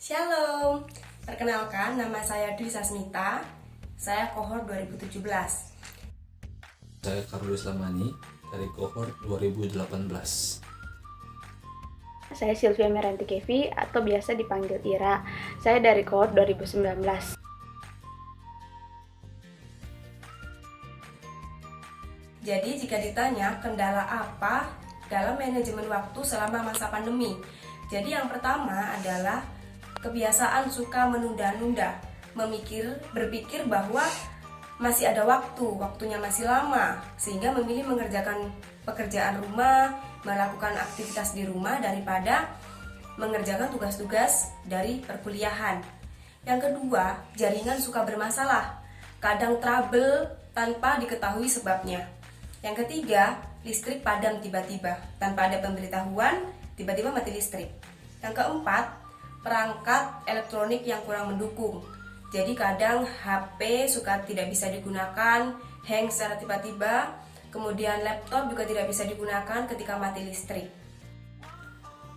Shalom, perkenalkan nama saya Dwi Sasmita, saya kohort 2017. Saya Carlos Lamani dari kohort 2018. Saya Sylvia Meranti Kevi atau biasa dipanggil Ira. Saya dari kohort 2019. Jadi jika ditanya kendala apa dalam manajemen waktu selama masa pandemi, jadi yang pertama adalah kebiasaan suka menunda-nunda, berpikir bahwa masih ada waktunya masih lama, sehingga memilih mengerjakan pekerjaan rumah, melakukan aktivitas di rumah daripada mengerjakan tugas-tugas dari perkuliahan. Yang kedua, jaringan suka bermasalah, kadang trouble tanpa diketahui sebabnya. Yang ketiga, listrik padam tiba-tiba, tanpa ada pemberitahuan, tiba-tiba mati listrik. Yang keempat, perangkat elektronik yang kurang mendukung. Jadi kadang HP suka tidak bisa digunakan, hang secara tiba-tiba, kemudian laptop juga tidak bisa digunakan ketika mati listrik.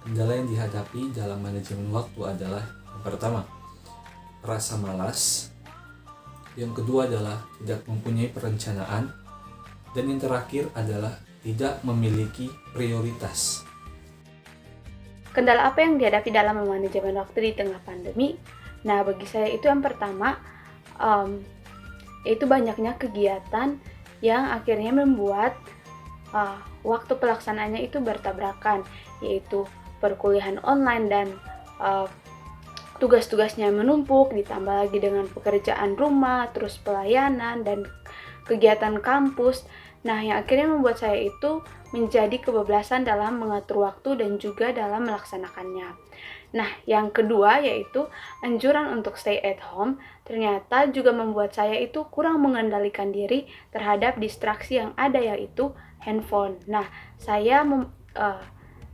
Kendala yang dihadapi dalam manajemen waktu adalah yang pertama, rasa malas. Yang kedua adalah tidak mempunyai perencanaan. Dan yang terakhir adalah tidak memiliki prioritas. Kendala apa yang dihadapi dalam manajemen waktu di tengah pandemi? Nah, bagi saya itu yang pertama, itu banyaknya kegiatan yang akhirnya membuat waktu pelaksanaannya itu bertabrakan, yaitu perkuliahan online dan tugas-tugasnya menumpuk, ditambah lagi dengan pekerjaan rumah, terus pelayanan dan kegiatan kampus. Nah, yang akhirnya membuat saya itu menjadi kebablasan dalam mengatur waktu dan juga dalam melaksanakannya. Nah, yang kedua yaitu anjuran untuk stay at home ternyata juga membuat saya itu kurang mengendalikan diri terhadap distraksi yang ada, yaitu handphone. Nah, saya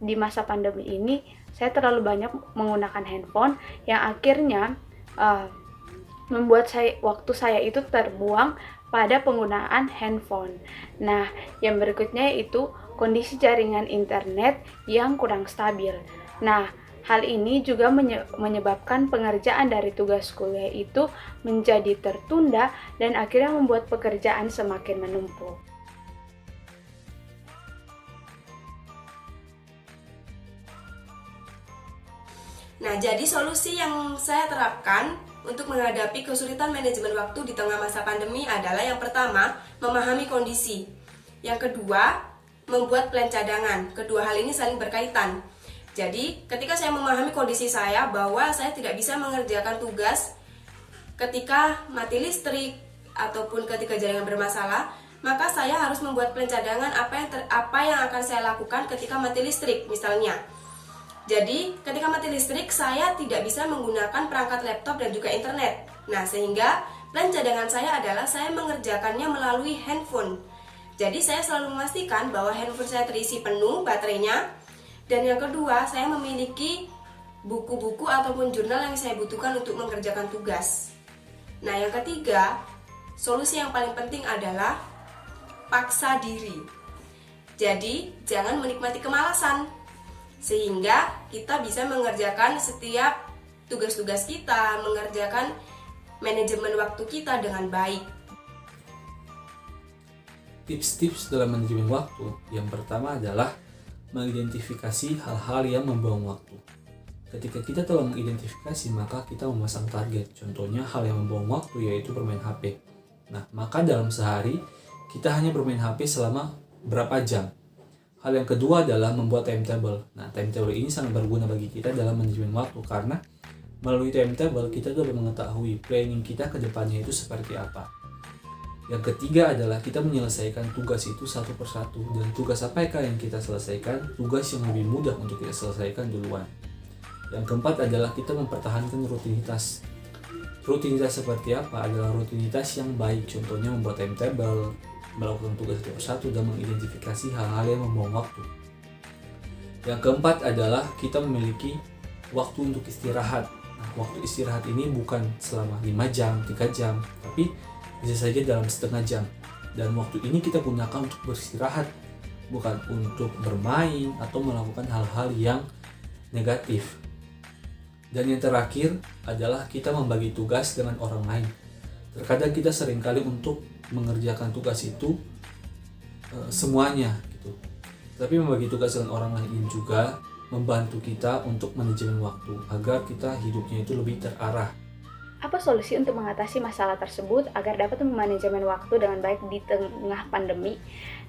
di masa pandemi ini saya terlalu banyak menggunakan handphone yang akhirnya membuat waktu saya itu terbuang pada penggunaan handphone. Nah, yang berikutnya yaitu kondisi jaringan internet yang kurang stabil. Nah, hal ini juga menyebabkan pengerjaan dari tugas kuliah itu menjadi tertunda dan akhirnya membuat pekerjaan semakin menumpuk. Nah, jadi solusi yang saya terapkan untuk menghadapi kesulitan manajemen waktu di tengah masa pandemi adalah yang pertama, memahami kondisi. Yang kedua, membuat plan cadangan. Kedua hal ini saling berkaitan. Jadi, ketika saya memahami kondisi saya bahwa saya tidak bisa mengerjakan tugas ketika mati listrik ataupun ketika jaringan bermasalah, maka saya harus membuat plan cadangan apa yang akan saya lakukan ketika mati listrik misalnya. Jadi, ketika mati listrik, saya tidak bisa menggunakan perangkat laptop dan juga internet. Nah, sehingga plan cadangan saya adalah saya mengerjakannya melalui handphone. Jadi, saya selalu memastikan bahwa handphone saya terisi penuh baterainya. Dan yang kedua, saya memiliki buku-buku ataupun jurnal yang saya butuhkan untuk mengerjakan tugas. Nah, yang ketiga, solusi yang paling penting adalah paksa diri. Jadi, jangan menikmati kemalasan, sehingga kita bisa mengerjakan setiap tugas-tugas kita, mengerjakan manajemen waktu kita dengan baik. Tips-tips dalam manajemen waktu yang pertama adalah mengidentifikasi hal-hal yang membuang waktu. Ketika kita telah mengidentifikasi, maka kita memasang target. Contohnya hal yang membuang waktu yaitu bermain HP. Nah, maka dalam sehari kita hanya bermain HP selama berapa jam. Hal yang kedua adalah membuat timetable. Nah, timetable ini sangat berguna bagi kita dalam manajemen waktu karena melalui timetable kita dapat mengetahui planning kita ke depannya itu seperti apa. Yang ketiga adalah kita menyelesaikan tugas itu satu persatu. Dan tugas apakah yang kita selesaikan? Tugas yang lebih mudah untuk kita selesaikan duluan. Yang keempat adalah kita mempertahankan rutinitas. Rutinitas seperti apa? Adalah rutinitas yang baik. Contohnya membuat timetable, melakukan tugas satu persatu dan mengidentifikasi hal-hal yang membuang waktu. Yang keempat adalah kita memiliki waktu untuk istirahat. Nah, waktu istirahat ini bukan selama 5 jam, 3 jam, tapi bisa saja dalam setengah jam. Dan waktu ini kita gunakan untuk beristirahat, bukan untuk bermain atau melakukan hal-hal yang negatif. Dan yang terakhir adalah kita membagi tugas dengan orang lain. Terkadang kita seringkali untuk mengerjakan tugas itu semuanya gitu. Tapi membagi tugas dengan orang lain ini juga membantu kita untuk manajemen waktu agar kita hidupnya itu lebih terarah. Apa solusi untuk mengatasi masalah tersebut agar dapat memanajemen waktu dengan baik di tengah pandemi?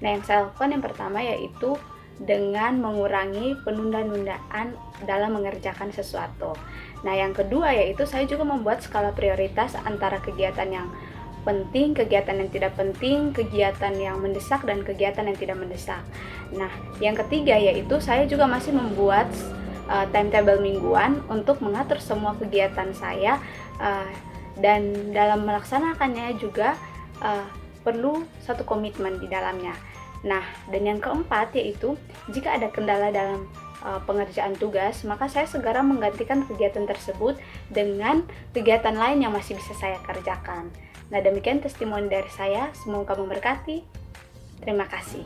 Nah, yang saya lakukan yang pertama yaitu dengan mengurangi penunda-nundaan dalam mengerjakan sesuatu. Nah, yang kedua yaitu saya juga membuat skala prioritas antara kegiatan yang penting, kegiatan yang tidak penting, kegiatan yang mendesak, dan kegiatan yang tidak mendesak. Nah, yang ketiga yaitu saya juga masih membuat timetable mingguan untuk mengatur semua kegiatan saya, dan dalam melaksanakannya juga perlu satu komitmen di dalamnya. Nah, dan yang keempat yaitu jika ada kendala dalam pengerjaan tugas, maka saya segera menggantikan kegiatan tersebut dengan kegiatan lain yang masih bisa saya kerjakan. Nah, demikian testimoni dari saya. Semoga memberkati. Terima kasih.